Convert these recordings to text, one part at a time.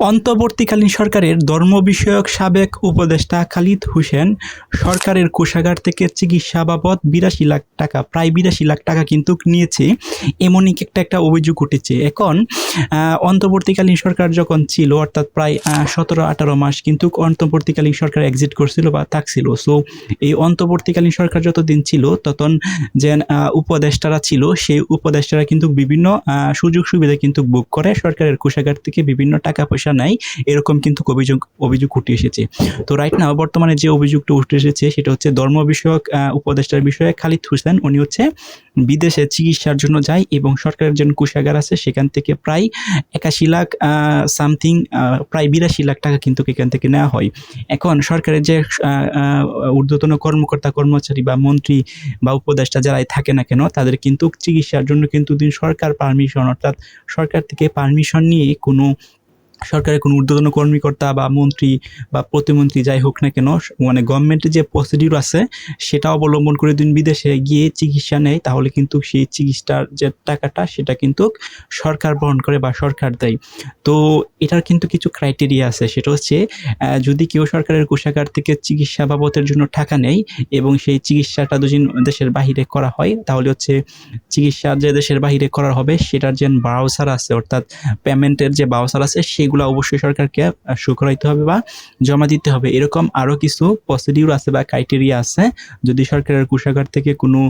অন্তর্বর্তীকালীন সরকারের ধর্ম বিষয়ক সাবেক উপদেষ্টা খালিদ হোসেন সরকারের কোষাগার থেকে চিকিৎসা বাবদ ৮২ লাখ টাকা প্রায় ৮২ লাখ টাকা কিন্তু নিয়েছে, এমনই একটা অভিযোগ উঠেছে। এখন অন্তর্বর্তীকালীন সরকার যখন ছিল, অর্থাৎ প্রায় ১৭-১৮ মাস কিন্তু অন্তর্বর্তীকালীন সরকার এক্সিট করছিল বা থাকছিল। সো এই অন্তর্বর্তীকালীন সরকার যতদিন ছিল তখন যে উপদেষ্টারা ছিল, সেই উপদেষ্টারা কিন্তু বিভিন্ন সুযোগ সুবিধা কিন্তু বুক করে সরকারের কোষাগার থেকে বিভিন্ন টাকা পয়সা নেয়, এরকম কিন্তু অভিযোগ উঠে এসেছে। তো রাইট নাও বর্তমানে যে অভিযোগটা উঠে এসেছে সেটা হচ্ছে ধর্ম বিষয়ক উপদেষ্টার বিষয়ে খালিদ হোসেন। উনি হচ্ছে বিদেশে চিকিৎসার জন্য যায় এবং সরকারের যে কোষাগার আছে সেখান থেকে প্রায় ৮১ লাখ সামথিং প্রায় ৮২ লাখ টাকা কিন্তু এখান থেকে নেওয়া হয়। এখন সরকারের যে ঊর্ধ্বতন কর্মকর্তা কর্মচারী বা মন্ত্রী বা উপদেষ্টা যারাই থাকে না কেন, তাদের কিন্তু চিকিৎসার জন্য কিন্তু সরকার পারমিশন, অর্থাৎ সরকার থেকে পারমিশন নিয়ে সরকারের কোনো ঊর্ধ্বতন কর্মকর্তা বা মন্ত্রী বা প্রতিমন্ত্রী যাই হোক না কেন, মানে গভর্নমেন্টের যে প্রসিডিউর আছে সেটা অবলম্বন করে বিদেশে গিয়ে চিকিৎসা নেয়, তাহলে কিন্তু সেই চিকিৎসার যে টাকাটা সেটা কিন্তু সরকার বহন করে বা সরকার দেয়। তো এটার কিন্তু কিছু ক্রাইটেরিয়া আছে, সেটা হচ্ছে যদি কেউ সরকারের কোষাগার থেকে চিকিৎসা বাবদের জন্য টাকা নেয় এবং সেই চিকিৎসাটা যদি দেশের বাহিরে করা হয়, তাহলে হচ্ছে চিকিৎসা যে দেশের বাহিরে করা হবে সেটার যে বাউচার আছে, অর্থাৎ পেমেন্টের যে বাউচার আছে সেগুলো অবশ্যই সরকারকে শো করাইতে হবে বা জমা দিতে হবে। এরকম আরও কিছু প্রসিডিউর আছে বা ক্রাইটেরিয়া আছে। যদি সরকারের কোষাগার থেকে কোনো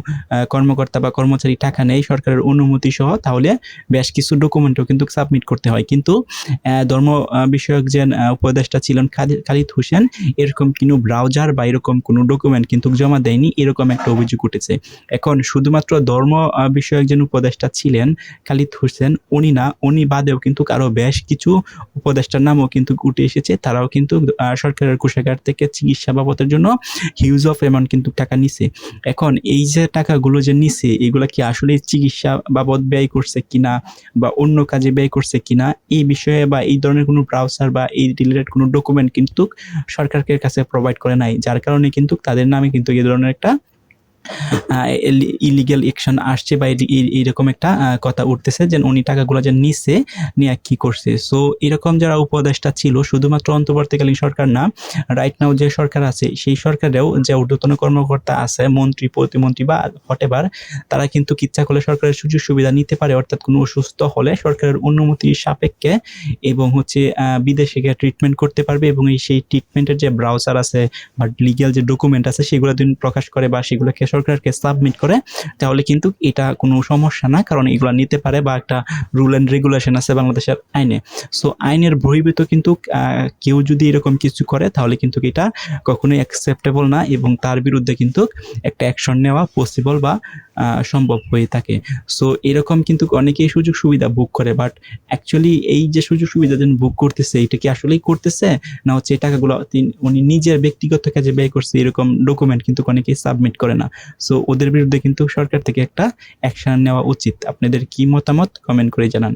কর্মকর্তা বা কর্মচারী টাকা নেয় সরকারের অনুমতি সহ, তাহলে বেশ কিছু ডকুমেন্টও কিন্তু সাবমিট করতে হয়। কিন্তু ধর্ম বিষয়ক যে উপদেষ্টা ছিলেন খালিদ হোসেন, এরকম কোনো ব্রাউজার বা এরকম কোনো ডকুমেন্ট কিন্তু জমা দেয়নি, এরকম একটা অভিযোগ উঠেছে। এখন শুধুমাত্র ধর্ম বিষয়ক যে উপদেষ্টা ছিলেন খালিদ হোসেন, উনি বাদেও কিন্তু আরও বেশ কিছু উপদেষ্টার নামও কিন্তু উঠে এসেছে। তারাও কিন্তু সরকারের কোষাগার থেকে চিকিৎসা বাবদের জন্য হিউজ অফ অ্যামাউন্ট কিন্তু টাকা নিছে। এখন এই যে টাকাগুলো যে নিছে, এগুলা কি আসলে চিকিৎসা বাবদ ব্যয় করছে কিনা বা অন্য কাজে ব্যয় করছে কিনা, এই বিষয়ে বা এই ধরনের কোনো ব্রাউজার বা এই রিলেটেড কোনো ডকুমেন্ট কিন্তু সরকারের কাছে প্রোভাইড করে নাই, যার কারণে কিন্তু তাদের নামে কিন্তু এই ধরনের একটা ইলিগাল অ্যাকশন আসছে বা এইরকম একটা কথা উঠতেছে যে উনি টাকাগুলো যে নিচ্ছে, নিয়ে কি করছে। সো এরকম যারা উপদেষ্টা ছিল, শুধুমাত্র অন্তর্বর্তীকালীন সরকার না, রাইট নাও যে সরকার আছে সেই সরকারেও যে ঊর্ধ্বতন কর্মকর্তা আছে, মন্ত্রী প্রতিমন্ত্রী বা হোয়াটএভার, তারা কিন্তু ইচ্ছা করলে সরকারের সুযোগ সুবিধা নিতে পারে, অর্থাৎ কোনো অসুস্থ হলে সরকারের অনুমতির সাপেক্ষে এবং হচ্ছে বিদেশে গিয়ে ট্রিটমেন্ট করতে পারবে এবং সেই ট্রিটমেন্টের যে ব্রাউচার আছে বা লিগ্যাল যে ডকুমেন্ট আছে সেগুলো প্রকাশ করে বা সেগুলোকে সরকারকে সাবমিট করে, তাহলে কিন্তু এটা কোনো সমস্যা না, কারণ এগুলো নিতে পারে বা একটা রুল অ্যান্ড রেগুলেশন আছে বাংলাদেশের আইনে। সো আইনের বহির্ভূত কিন্তু কেউ যদি এরকম কিছু করে তাহলে কিন্তু এটা কখনোই অ্যাকসেপ্টেবল না এবং তার বিরুদ্ধে কিন্তু একটা অ্যাকশন নেওয়া পসিবল বা সম্ভব হয়ে থাকে। সো এরকম কিন্তু অনেকেই সুযোগ সুবিধা বুক করে, বাট অ্যাকচুয়ালি এই যে সুযোগ সুবিধা যেন বুক করতেছে, এটা কি আসলেই করতেছে না হচ্ছে এই টাকাগুলো উনি নিজের ব্যক্তিগত কাজে ব্যয় করছে, এরকম ডকুমেন্ট কিন্তু অনেকেই সাবমিট করে না। সো ওদের বিরুদ্ধে কিন্তু সরকার থেকে একটা অ্যাকশন নেওয়া উচিত। আপনাদের কি মতামত কমেন্ট করে জানান।